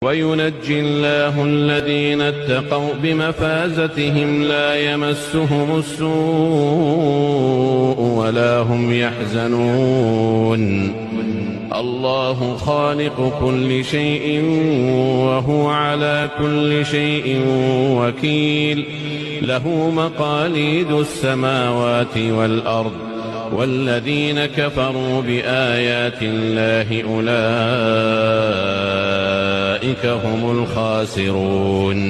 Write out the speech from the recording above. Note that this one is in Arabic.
وينجي الله الذين اتقوا بمفازتهم لا يمسهم السوء ولا هم يحزنون. الله خالق كل شيء وهو على كل شيء وكيل. له مقاليد السماوات والأرض، والذين كفروا بآيات الله أولئك هم الخاسرون.